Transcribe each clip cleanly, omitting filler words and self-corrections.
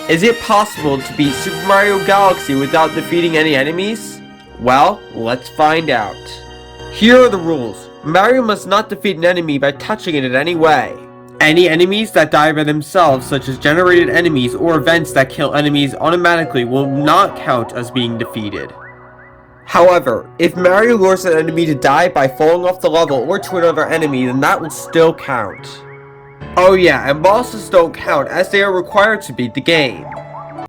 Is it possible to beat Super Mario Galaxy without defeating any enemies? Well, let's find out. Here are the rules. Mario must not defeat an enemy by touching it in any way. Any enemies that die by themselves, such as generated enemies or events that kill enemies automatically, will not count as being defeated. However, if Mario lures an enemy to die by falling off the level or to another enemy, then that will still count. Oh yeah, and bosses don't count as they are required to beat the game.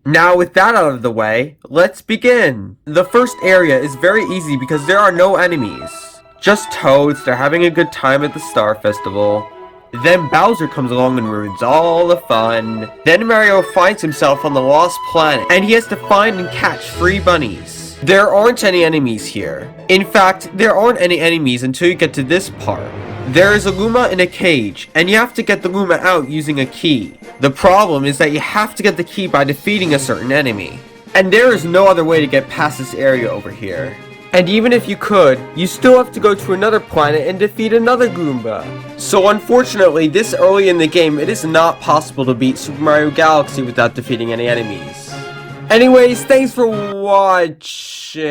Now with that out of the way, let's begin! The first area is very easy because there are no enemies. Just toads, they're having a good time at the Star Festival. Then Bowser comes along and ruins all the fun. Then Mario finds himself on the Lost Planet, and he has to find and catch free bunnies. There aren't any enemies here. In fact, there aren't any enemies until you get to this part. There is a Luma in a cage, and you have to get the Luma out using a key. The problem is that you have to get the key by defeating a certain enemy. And there is no other way to get past this area over here. And even if you could, you still have to go to another planet and defeat another Goomba. So unfortunately, this early in the game, it is not possible to beat Super Mario Galaxy without defeating any enemies. Anyways, thanks for watching.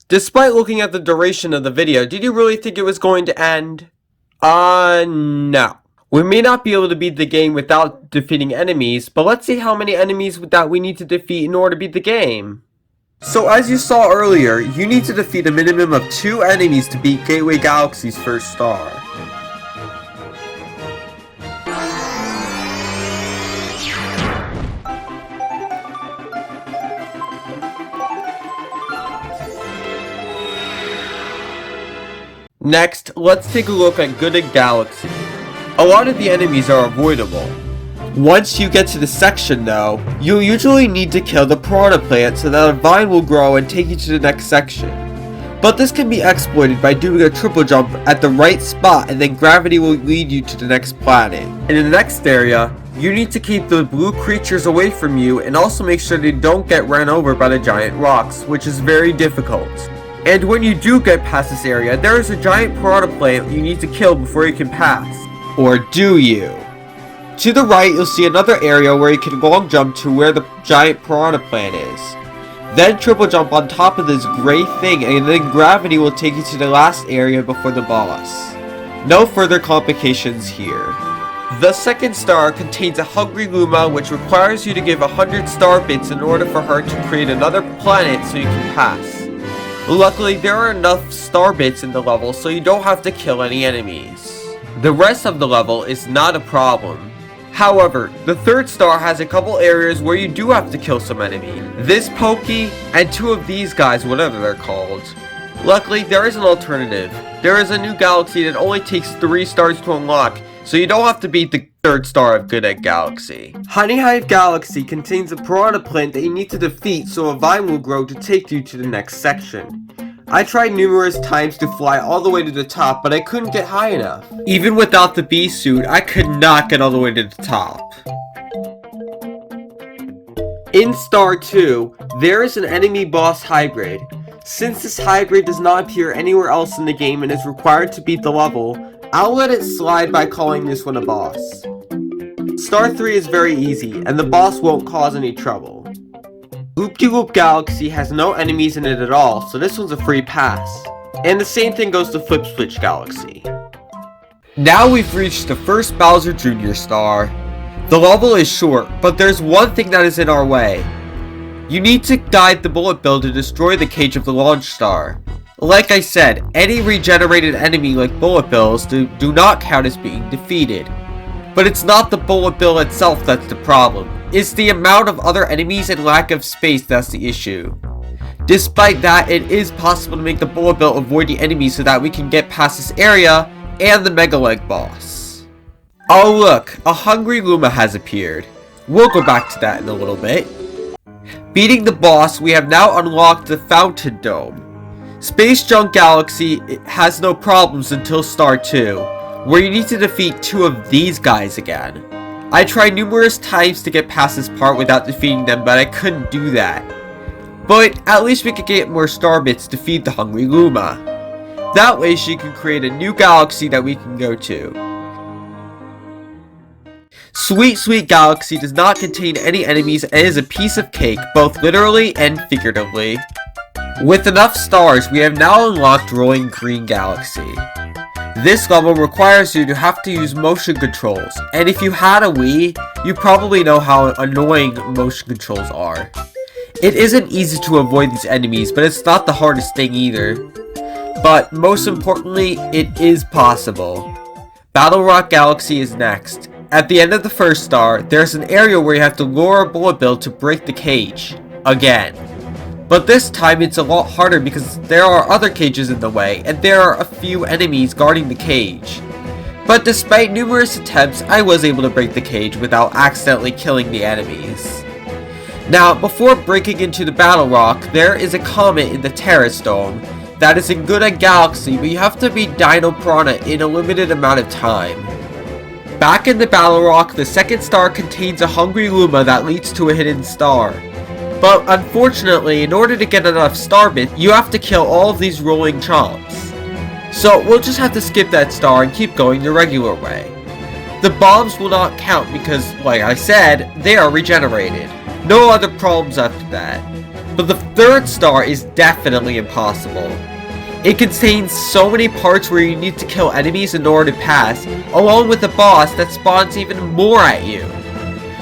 Despite looking at the duration of the video, did you really think it was going to end? No. We may not be able to beat the game without defeating enemies, but let's see how many enemies that we need to defeat in order to beat the game. So as you saw earlier, you need to defeat a minimum of 2 enemies to beat Gateway Galaxy's first star. Next, let's take a look at Gusty Galaxy. A lot of the enemies are avoidable. Once you get to the section though, you'll usually need to kill the piranha plant so that a vine will grow and take you to the next section. But this can be exploited by doing a triple jump at the right spot and then gravity will lead you to the next planet. And in the next area, you need to keep the blue creatures away from you and also make sure they don't get ran over by the giant rocks, which is very difficult. And when you do get past this area, there is a giant piranha plant you need to kill before you can pass. Or do you? To the right, you'll see another area where you can long jump to where the giant piranha plant is. Then triple jump on top of this gray thing and then gravity will take you to the last area before the boss. No further complications here. The second star contains a hungry Luma which requires you to give 100 star bits in order for her to create another planet so you can pass. Luckily, there are enough star bits in the level so you don't have to kill any enemies. The rest of the level is not a problem. However, the third star has a couple areas where you do have to kill some enemies. This Pokey and 2 of these guys, whatever they're called. Luckily, there is an alternative. There is a new galaxy that only takes 3 stars to unlock, so you don't have to beat the third star of Gusty Galaxy. Honey Hive Galaxy contains a piranha plant that you need to defeat so a vine will grow to take you to the next section. I tried numerous times to fly all the way to the top, but I couldn't get high enough. Even without the bee suit, I could not get all the way to the top. In Star 2, there is an enemy boss hybrid. Since this hybrid does not appear anywhere else in the game and is required to beat the level, I'll let it slide by calling this one a boss. Star 3 is very easy, and the boss won't cause any trouble. Loop-de-Loop Galaxy has no enemies in it at all, so this one's a free pass. And the same thing goes to Flip Switch Galaxy. Now we've reached the first Bowser Jr. star. The level is short, but there's one thing that is in our way. You need to guide the bullet bill to destroy the cage of the launch star. Like I said, any regenerated enemy like bullet bills do not count as being defeated. But it's not the bullet bill itself that's the problem. It's the amount of other enemies and lack of space that's the issue. Despite that, it is possible to make the bullet bill avoid the enemies so that we can get past this area and the Mega Leg boss. Oh look, a hungry Luma has appeared. We'll go back to that in a little bit. Beating the boss, we have now unlocked the Fountain Dome. Space Junk Galaxy has no problems until Star 2, where you need to defeat 2 of these guys again. I tried numerous times to get past this part without defeating them, but I couldn't do that. But at least we could get more star bits to feed the hungry Luma. That way she can create a new galaxy that we can go to. Sweet Sweet Galaxy does not contain any enemies and is a piece of cake, both literally and figuratively. With enough stars, we have now unlocked Rolling Green Galaxy. This level requires you to have to use motion controls, and if you had a Wii, you probably know how annoying motion controls are. It isn't easy to avoid these enemies, but it's not the hardest thing either. But most importantly, it is possible. Battle Rock Galaxy is next. At the end of the first star, there's an area where you have to lure a bullet bill to break the cage. Again. But this time it's a lot harder because there are other cages in the way, and there are a few enemies guarding the cage. But despite numerous attempts, I was able to break the cage without accidentally killing the enemies. Now, before breaking into the Battle Rock, there is a comet in the Terrace Dome that is in Good Galaxy, but you have to beat Dino Piranha in a limited amount of time. Back in the Battle Rock, the second star contains a hungry Luma that leads to a hidden star. But unfortunately, in order to get enough star bits, you have to kill all of these rolling chomps. So we'll just have to skip that star and keep going the regular way. The bombs will not count because, like I said, they are regenerated. No other problems after that. But the third star is definitely impossible. It contains so many parts where you need to kill enemies in order to pass, along with a boss that spawns even more at you.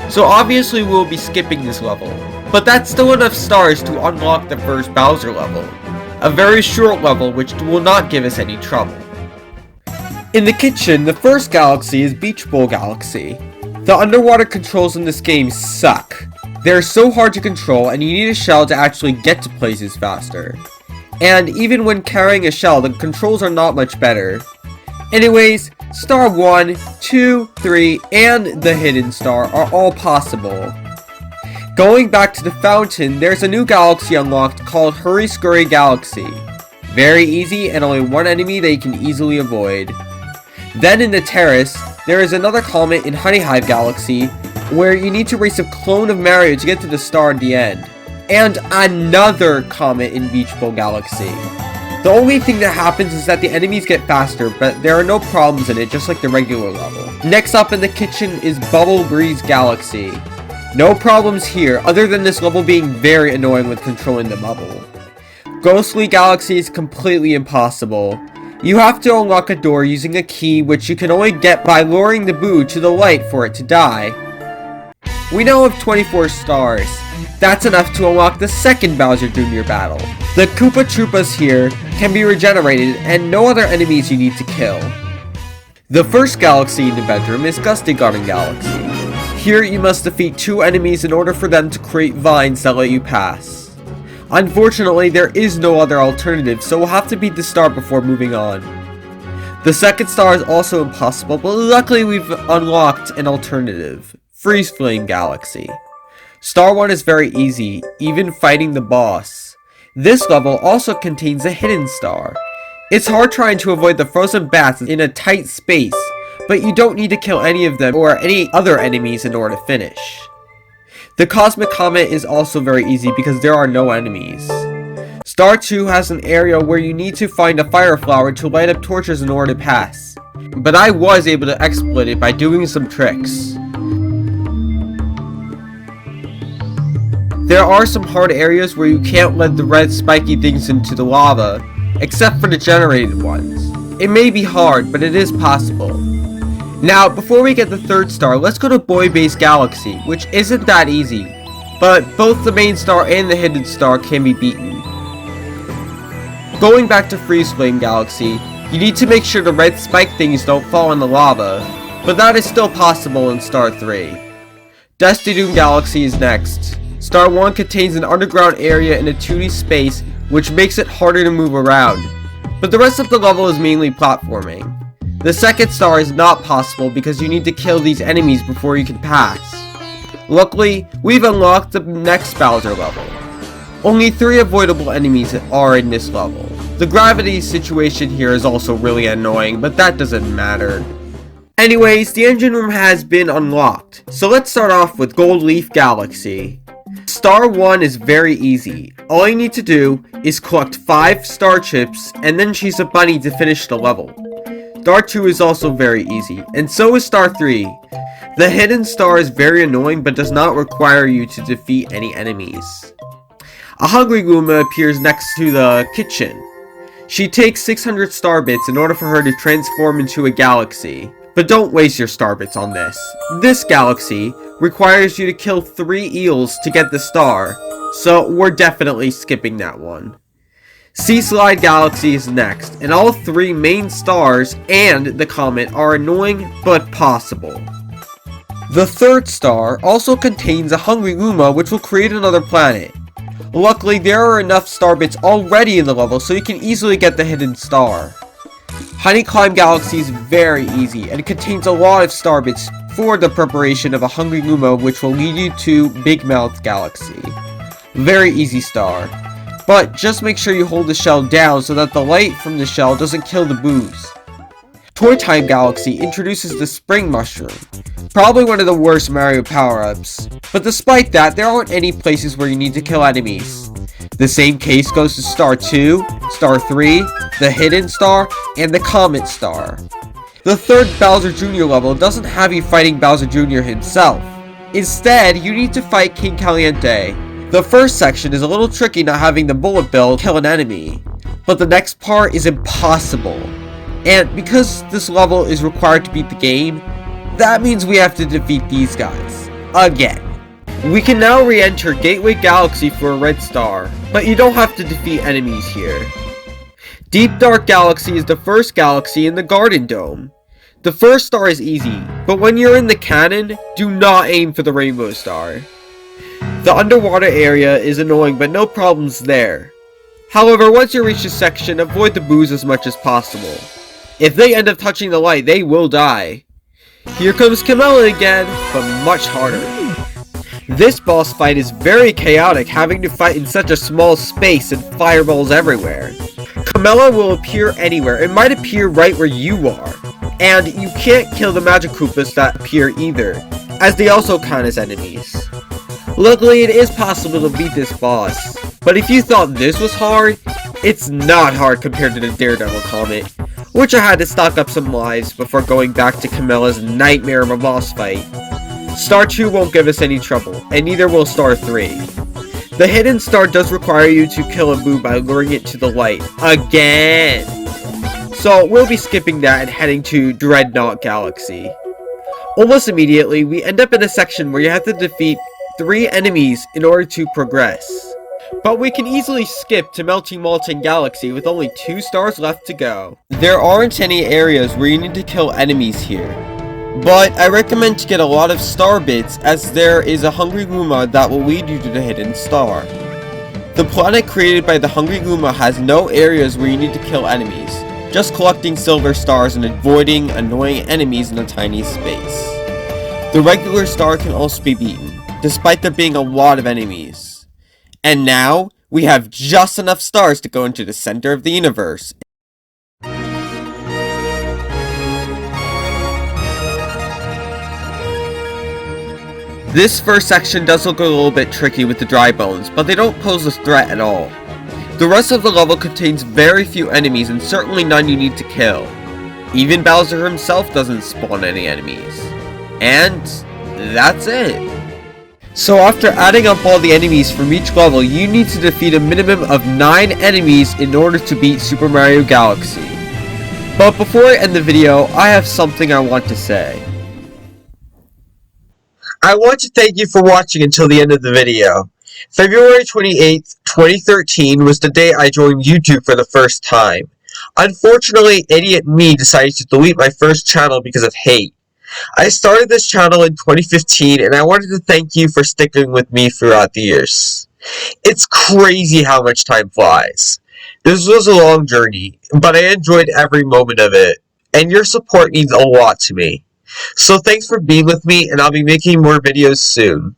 So obviously we'll be skipping this level, but that's still enough stars to unlock the first Bowser level. A very short level which will not give us any trouble. In the kitchen, the first galaxy is Beach Bowl Galaxy. The underwater controls in this game suck. They're so hard to control and you need a shell to actually get to places faster. And even when carrying a shell, the controls are not much better. Anyways, star 1, 2, 3, and the hidden star are all possible. Going back to the fountain, there's a new galaxy unlocked called Hurry Scurry Galaxy. Very easy and only one enemy that you can easily avoid. Then in the terrace, there is another comet in Honey Hive Galaxy, where you need to race a clone of Mario to get to the star at the end. And another comet in Beach Bowl Galaxy. The only thing that happens is that the enemies get faster, but there are no problems in it, just like the regular level. Next up in the kitchen is Bubble Breeze Galaxy. No problems here, other than this level being very annoying with controlling the bubble. Ghostly Galaxy is completely impossible. You have to unlock a door using a key, which you can only get by luring the Boo to the light for it to die. We now have 24 stars. That's enough to unlock the second Bowser Jr. battle. The Koopa Troopas here can be regenerated and no other enemies you need to kill. The first galaxy in the bedroom is Gusty Garden Galaxy. Here you must defeat 2 enemies in order for them to create vines that let you pass. Unfortunately, there is no other alternative, so we'll have to beat the star before moving on. The second star is also impossible, but luckily we've unlocked an alternative. Freeze Flame Galaxy. Star 1 is very easy, even fighting the boss. This level also contains a hidden star. It's hard trying to avoid the frozen bats in a tight space, but you don't need to kill any of them or any other enemies in order to finish. The Cosmic Comet is also very easy because there are no enemies. Star 2 has an area where you need to find a fire flower to light up torches in order to pass, but I was able to exploit it by doing some tricks. There are some hard areas where you can't let the red spiky things into the lava, except for the generated ones. It may be hard, but it is possible. Now, before we get the third star, let's go to Boy Base Galaxy, which isn't that easy, but both the main star and the hidden star can be beaten. Going back to Freeze Flame Galaxy, you need to make sure the red spike things don't fall in the lava, but that is still possible in Star 3. Dusty Doom Galaxy is next. Star 1 contains an underground area in a 2D space, which makes it harder to move around, but the rest of the level is mainly platforming. The second star is not possible because you need to kill these enemies before you can pass. Luckily, we've unlocked the next Bowser level. Only 3 avoidable enemies are in this level. The gravity situation here is also really annoying, but that doesn't matter. Anyways, the engine room has been unlocked, so let's start off with Gold Leaf Galaxy. Star 1 is very easy. All you need to do is collect 5 star chips and then chase a bunny to finish the level. Star 2 is also very easy, and so is Star 3. The hidden star is very annoying but does not require you to defeat any enemies. A hungry Goomba appears next to the kitchen. She takes 600 star bits in order for her to transform into a galaxy. But don't waste your star bits on this. This galaxy requires you to kill 3 eels to get the star, so we're definitely skipping that one. Sea Slide Galaxy is next, and all 3 main stars and the comet are annoying but possible. The 3rd star also contains a hungry Goomba which will create another planet. Luckily, there are enough star bits already in the level so you can easily get the hidden star. Honeyclimb Galaxy is very easy and contains a lot of star bits for the preparation of a hungry Goomba which will lead you to Big Mouth Galaxy. Very easy star. But just make sure you hold the shell down so that the light from the shell doesn't kill the booze. Toy Time Galaxy introduces the Spring Mushroom, probably one of the worst Mario power-ups, but despite that, there aren't any places where you need to kill enemies. The same case goes to Star 2, Star 3, the Hidden Star, and the Comet Star. The 3rd Bowser Jr. level doesn't have you fighting Bowser Jr. himself. Instead, you need to fight King Caliente. The first section is a little tricky not having the bullet bill kill an enemy, but the next part is impossible. And because this level is required to beat the game, that means we have to defeat these guys. Again. We can now re-enter Gateway Galaxy for a red star, but you don't have to defeat enemies here. Deep Dark Galaxy is the first galaxy in the Garden Dome. The first star is easy, but when you're in the cannon, do not aim for the Rainbow Star. The underwater area is annoying, but no problems there. However, once you reach this section, avoid the boos as much as possible. If they end up touching the light, they will die. Here comes Camelot again, but much harder. This boss fight is very chaotic, having to fight in such a small space and fireballs everywhere. Camelot will appear anywhere, it might appear right where you are. And you can't kill the Magic Koopas that appear either, as they also count as enemies. Luckily, it is possible to beat this boss, but if you thought this was hard, it's not hard compared to the Daredevil Comet, which I had to stock up some lives before going back to Camelot's nightmare of a boss fight. Star 2 won't give us any trouble, and neither will Star 3. The Hidden Star does require you to kill a boo by luring it to the light, again! So we'll be skipping that and heading to Dreadnought Galaxy. Almost immediately, we end up in a section where you have to defeat 3 enemies in order to progress. But we can easily skip to Molten Galaxy with only 2 stars left to go. There aren't any areas where you need to kill enemies here, but I recommend to get a lot of star bits as there is a Hungry Goomba that will lead you to the Hidden Star. The planet created by the Hungry Goomba has no areas where you need to kill enemies, just collecting silver stars and avoiding annoying enemies in a tiny space. The regular star can also be beaten, despite there being a lot of enemies. And now, we have just enough stars to go into the center of the universe. This first section does look a little bit tricky with the dry bones, but they don't pose a threat at all. The rest of the level contains very few enemies and certainly none you need to kill. Even Bowser himself doesn't spawn any enemies. And that's it. So after adding up all the enemies from each level, you need to defeat a minimum of 9 enemies in order to beat Super Mario Galaxy. But before I end the video, I have something I want to say. I want to thank you for watching until the end of the video. February 28th, 2013 was the day I joined YouTube for the first time. Unfortunately, idiot me decided to delete my first channel because of hate. I started this channel in 2015 and I wanted to thank you for sticking with me throughout the years. It's crazy how much time flies. This was a long journey, but I enjoyed every moment of it, and your support means a lot to me. So thanks for being with me, and I'll be making more videos soon.